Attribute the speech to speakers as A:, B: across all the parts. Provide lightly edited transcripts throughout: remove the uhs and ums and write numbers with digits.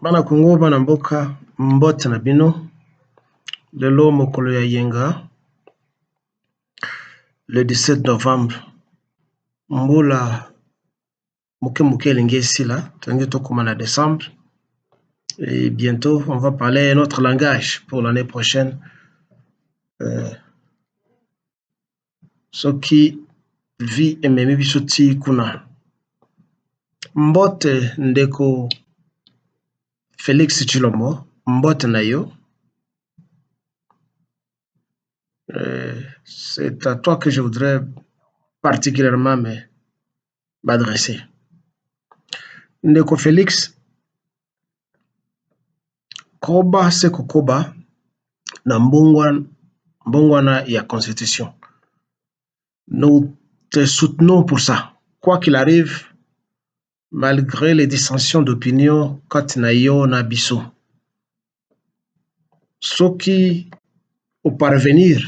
A: Bana Congo bana mboka mbote na bino lelo mokolo ya yenga le 17 novembre mbula moke elingi esila tolingi tokoma na décembre et bientôt on va parler un autre langage pour l'année prochaine. Soki vi ememi biso ti kuna mbote ndeko Félix Tshilombo, mbote na yo. C'est à toi que je voudrais particulièrement m'adresser. Ndeko Félix, koba se kokoba na mbongwana ya constitution. Nous te soutenons pour ça. Quoi qu'il arrive, malgré les dissensions d'opinion, quand na yo na biso. Soki au parvenir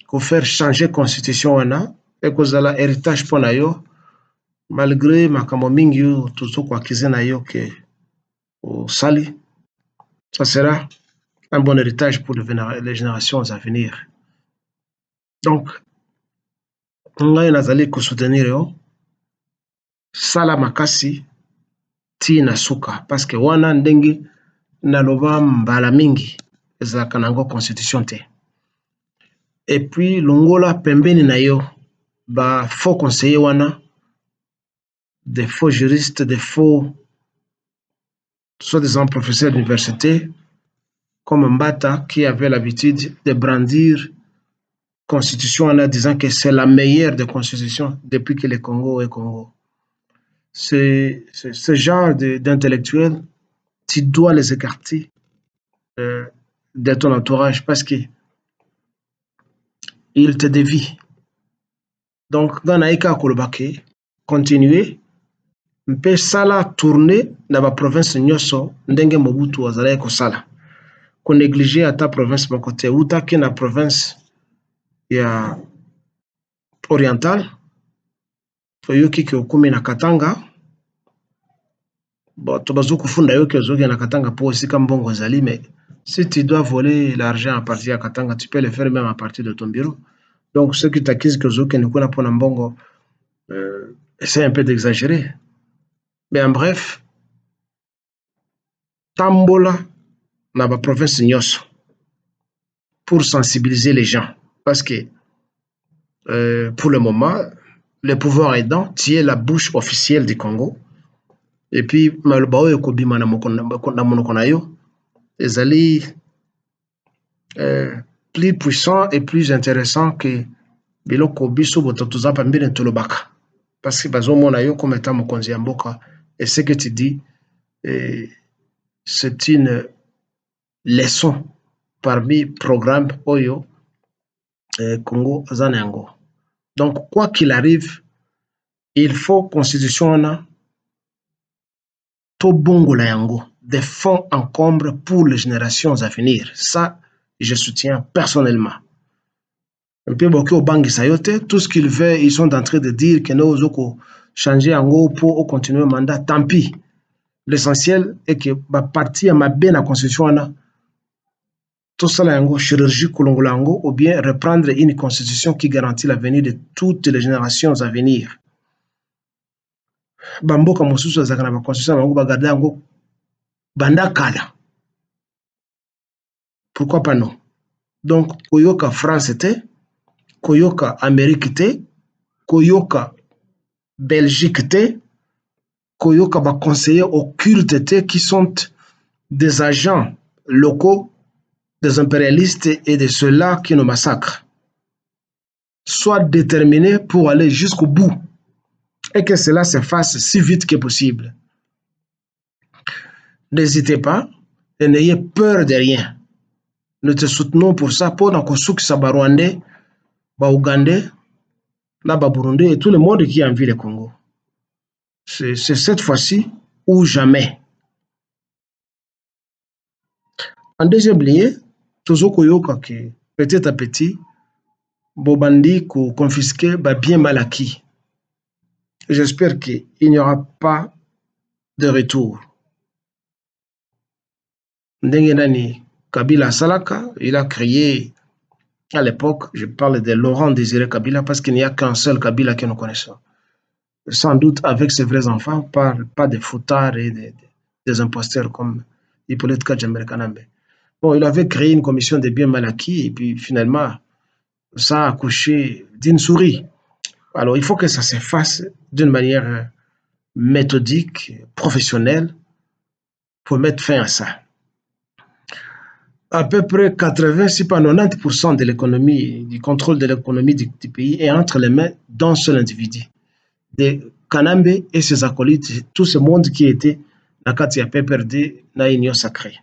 A: ko faire changer constitution wana et kozala héritage pour na yo, malgré makambo mingi tozo kwa kize na yo ke au sali, ça sera un bon héritage pour les générations à venir. Donc, ngai nazali ko soutenir yo sala makasi ti na suka parce que wana ndenge naloba mbala mingi ezalaka nango constitution te. Et puis longola pembeni na yo ba faux conseillers wana, des faux juristes, des faux soi-disant professeurs d'université comme Mbata qui avait l'habitude de brandir constitution en disant que c'est la meilleure des constitutions depuis que le Congo est Congo. C'est ce genre d'intellectuels, tu dois les écarter de ton entourage parce que ils te dévient. Donc, dans Naïka Kolobake, continuez, mpe sala tourner dans la province Nyoso, ndenge Mobutu wazalaye ko sala. Ko négliger à ta province mokote, uta ke na province ya orientale, toyoki ke okumi na Katanga, bon, tobazo kufunda yoki ozoki na Katanga po osika mbongo zali, mais si tu dois voler l'argent à partir de Katanga, tu peux le faire même à partir de ton bureau. Donc, ceux qui t'accusent que Zoké ne connaissent pas Mbongo, essaie un peu d'exagérer. Mais en bref, Tambola dans la province de Nyos pour sensibiliser les gens. Parce que pour le moment, le pouvoir aidant, tu es la bouche officielle du Congo. Et puis, Malbao et Kobima na monokonayo, les alliés plus puissant et plus intéressant que biloko biso bototuza pambile ntolobaka parce que bazomona yo comme étant mokonzi ya mboka et ce que tu dis c'est une leçon parmi programme oyo Congo zanango. Donc quoi qu'il arrive, il faut constitution na to bongo la yango des fonds encombre pour les générations à venir. Ça je soutiens personnellement. Et puis, tout ce qu'ils veulent, ils sont en train de dire que nous allons changer en gros pour continuer le mandat. Tant pis. L'essentiel est que la partie à ma bien la constitution, tout ça, la chirurgie ou bien reprendre une constitution qui garantit l'avenir de toutes les générations à venir. Bamboka mosusu azaka na constitution bango bagarder yango banda kala. Pourquoi pas non? Donc, koyoka France était koyoka Amérique te, koyoka Belgique te, koyoka ba conseillers occultes te qui sont des agents locaux des impérialistes et de ceux-là qui nous massacrent. Sois déterminé pour aller jusqu'au bout et que cela se fasse si vite que possible. N'hésitez pas et n'ayez peur de rien. Nous te soutenons pour ça, pour que ça ba Rwandais, ba Ougandais, ba Burundais et tout le monde qui envie le Congo. C'est cette fois-ci ou jamais. En deuxième lieu, toujours koyoka que petit à petit, Bobandi ko confisquer ba bien mal acquis. J'espère qu'il n'y aura pas de retour. Ndengenani Kabila Salaka, il a créé à l'époque, je parle de Laurent Désiré Kabila parce qu'il n'y a qu'un seul Kabila que nous connaissons. Sans doute avec ses vrais enfants, pas des foutards et des imposteurs comme Hippolyte Kajamber Kanambe. Bon, il avait créé une commission des biens mal acquis et puis finalement, ça a accouché d'une souris. Alors, il faut que ça se fasse d'une manière méthodique, professionnelle, pour mettre fin à ça. À peu près 80, si pas 90% de l'économie, du contrôle de l'économie du pays est entre les mains d'un seul individu. De Kanambe et ses acolytes, tout ce monde qui était dans le PPRD, dans l'union sacrée.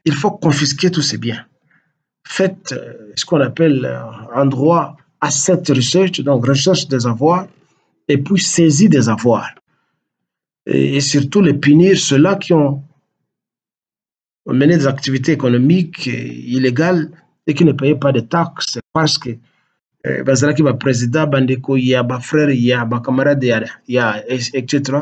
A: Il faut confisquer tous ces biens. Faites ce qu'on appelle en droit asset research, donc recherche des avoirs, et puis saisie des avoirs. Et surtout les punir ceux-là qui ont mené des activités économiques illégales et qui ne payaient pas de taxes parce que bazalaki ba président bandeko ya ba frère ya ba camarade ya etc.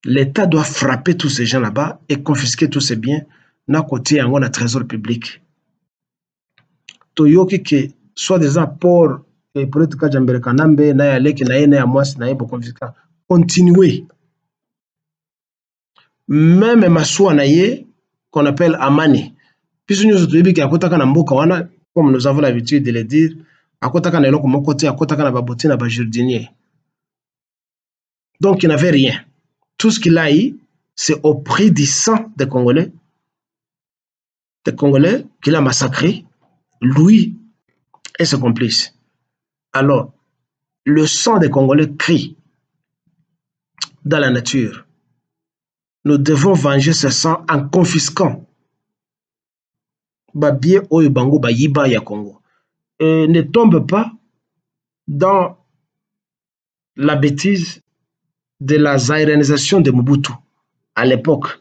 A: L'État doit frapper tous ces gens là-bas et confisquer tous ces biens na côté yango na trésor public. Toyoki que soi-disant port et politika Jambere Kanambe na ya leki na ye na ya mwasi na ye bo confisquer continuer. Même maswa na ye qu'on appelle Amani. Puisque nous avons qui akotaka na mboka wana, comme nous avons l'habitude de le dire, akotaka na eloko moko te, akotaka na baboti na bajardinier. Donc il n'avait rien. Tout ce qu'il a eu, c'est au prix du sang des Congolais qu'il a massacré, lui et ses complices. Alors, le sang des Congolais crie dans la nature. Nous devons venger ce sang en confisquant Babie Oyo Bango Bayiba ya Congo. Et ne tombe pas dans la bêtise de la zaïranisation de Mobutu à l'époque.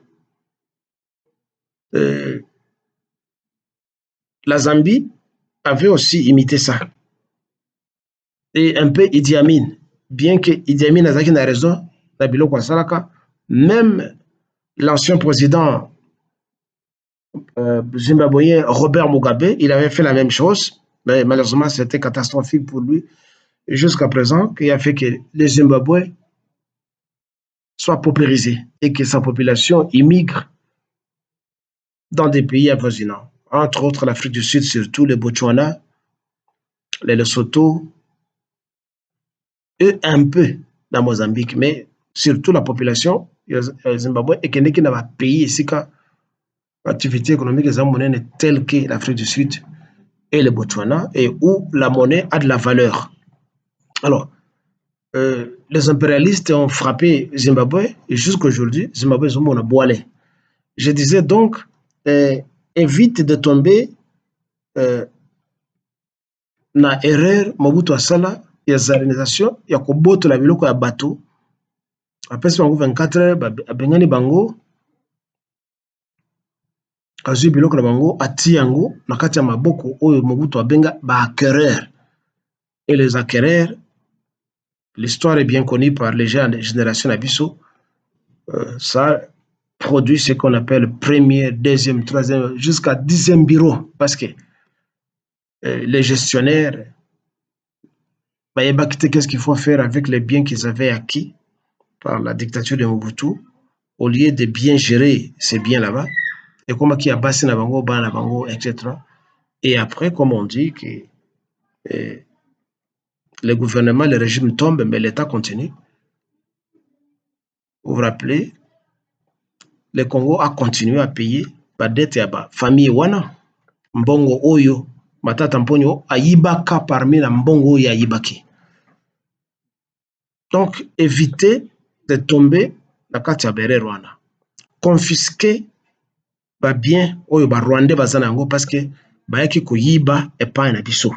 A: La Zambie avait aussi imité ça. Et un peu Idi Amin, bien que Idi Amin a raison, même l'ancien président zimbabwéen Robert Mugabe, il avait fait la même chose, mais malheureusement c'était catastrophique pour lui jusqu'à présent, qui a fait que les Zimbabwe soient paupérisés et que sa population immigre dans des pays avoisinants, entre autres l'Afrique du Sud, surtout le Botswana, le Lesotho, et un peu dans Mozambique, mais surtout la population Zimbabwe et qui n'a pas pays ici l'activité économique est telle que l'Afrique du Sud et le Botswana, et où la monnaie a de la valeur. Alors, les impérialistes ont frappé Zimbabwe et jusqu'à aujourd'hui, Zimbabwe est un boilé. Je disais donc, évite de tomber na erreur Mobutu asala ya zarisation ya kobotola biloko ya bato apesi bango 24 heures abengani bango azwi biloko na bango ati yango na kati ya maboko oyo Mobutu abenga ba acquéreurs. Et les acquéreurs, l'histoire est bien connue par les générations Abisso, ça produit ce qu'on appelle premier, deuxième, troisième, jusqu'à 10e bureau, parce que les gestionnaires, qu'est-ce qu'il faut faire avec les biens qu'ils avaient acquis par la dictature de Mobutu, au lieu de bien gérer ces biens là-bas, et comment qui a bassé na bango, ban na bango, etc. Et après, comme on dit, que le gouvernement, le régime tombe, mais l'État continue. Vous vous rappelez, le Congo a continué à payer la dette à la famille Wana, Mbongo Oyo, Matata Mponyo, Ayibaka parmi la Mbongo Oyo Ayibaki. Donc, éviter de tomber dans la carte de Rwanda. Confisquer les biens Oyo ba Rwandais bazanango parce que bayaki ko yiba et pas na biso.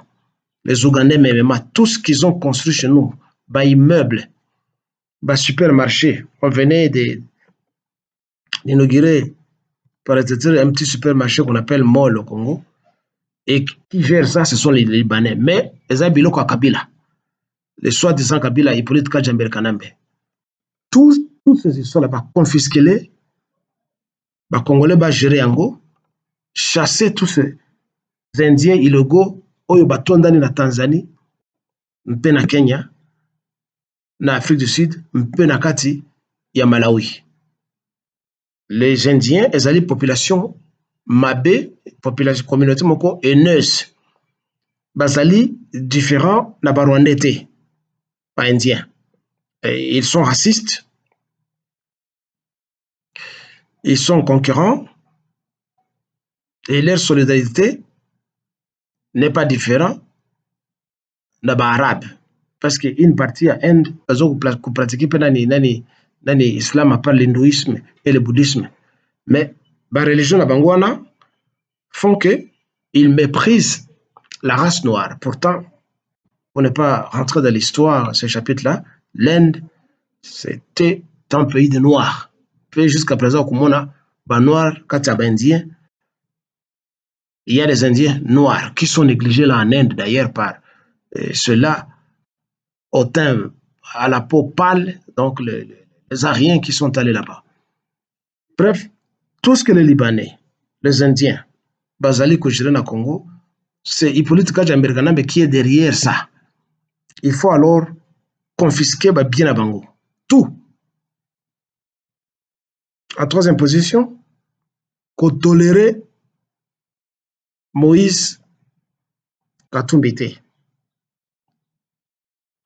A: Les Ougandais même, tout ce qu'ils ont construit chez nous, ba immeubles, ba supermarché, on venait d'inaugurer par exemple un petit supermarché qu'on appelle Mall au Congo, et qui gère ça, ce sont les Libanais. Mais les Abiloko à Kabila, les soi-disant Kabila, Hippolyte Kajamber Kanambe, tous ces histoires là-bas, confisquez-les, Congolais va gérer Yango, chasser tous ces Indiens illégaux, oyo batondani na Tanzanie, mpe na Kenya, na Afrique du Sud, mpe na kati ya Malawi. Les Indiens, ezali population mabe, population communauté moko haineuse. Bazali différents na Rwandais te, pas indiens. Et ils sont racistes, ils sont concurrents, et leur solidarité n'est pas différente na Arabes. Parce qu'une partie à Inde, ils ont pratiqué nani islam à part l'hindouisme et le bouddhisme. Mais la religion na Bangwana font qu'ils méprisent la race noire. Pourtant, pour ne pas rentrer dans l'histoire, ce chapitre-là, l'Inde, c'était un pays de noirs. Puis jusqu'à présent, comme on a des noirs, quand il y a des indiens, il y a des indiens noirs qui sont négligés là en Inde, d'ailleurs, par ceux-là au teint, à la peau pâle, donc les Ariens qui sont allés là-bas. Bref, tout ce que les Libanais, les Indiens, Bazali Kouchirena Congo, c'est Hippolyte Kadjambergana qui est derrière ça. Il faut alors confisquer bien à Bango. Tout. En troisième position, qu'on tolérait Moïse Katumbite,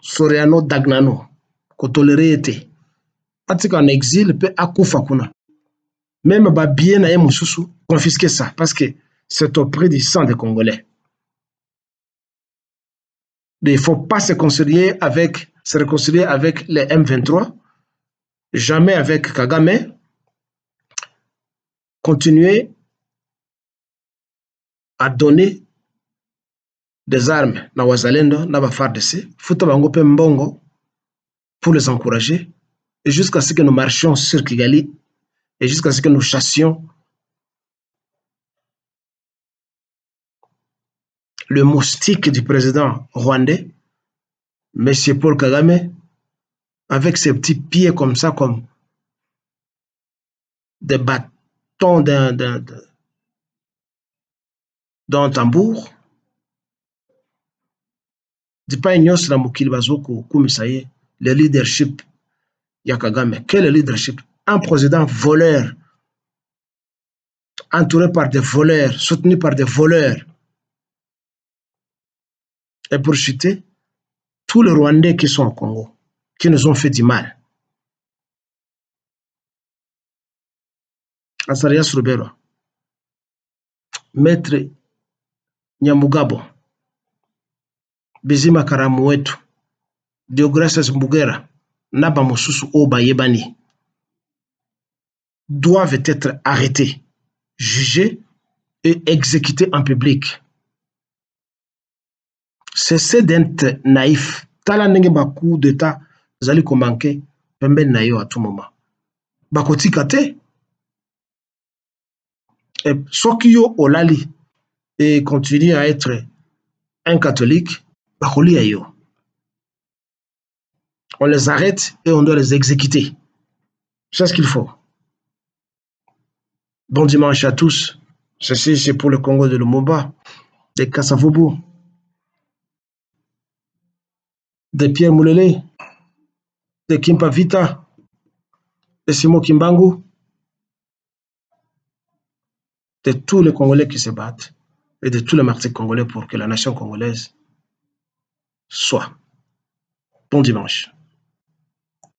A: Soriano Dagnano, qu'on tolérait était. Atika en exil, peut akufa kuna. Même bien à Moussoussou, confisquer ça, parce que c'est au prix du sang des Congolais. Il ne faut pas se réconcilier avec les M23, jamais avec Kagame, continuer à donner des armes na wazalendo na ba FARDC, futa bango pe mbongo pour les encourager, et jusqu'à ce que nous marchions sur Kigali, et jusqu'à ce que nous chassions le moustique du président rwandais, M. Paul Kagame, avec ses petits pieds comme ça, comme des bâtons d'un tambour. Dis pas ignoce la mokili bazoko kumisaye le leadership ya Kagame. Quel leadership? Un président voleur, entouré par des voleurs, soutenu par des voleurs. Et pour chuter tous les Rwandais qui sont au Congo, qui nous ont fait du mal. Azarias Rubero, Maître Nyamugabo, Bizima Karamu wetu, Deogracias Mbugera, Naba Mosusu Oba Yebani, doivent être arrêtés, jugés et exécutés en public. Cessez d'être naïf. Tala ndenge ba coup d'état zali ko manquer pembeni na yo à tout moment. Bakotika te. Et soki yo olali et continue à être un catholique, bakoli ayo. On les arrête et on doit les exécuter. C'est ce qu'il faut. Bon dimanche à tous. Ceci c'est pour le Congo de Lumumba, de Kasavubu, de Pierre Moulele, de Kimpa Vita, de Simo Kimbangu, de tous les Congolais qui se battent et de tous les martyrs congolais pour que la nation congolaise soit. Bon dimanche.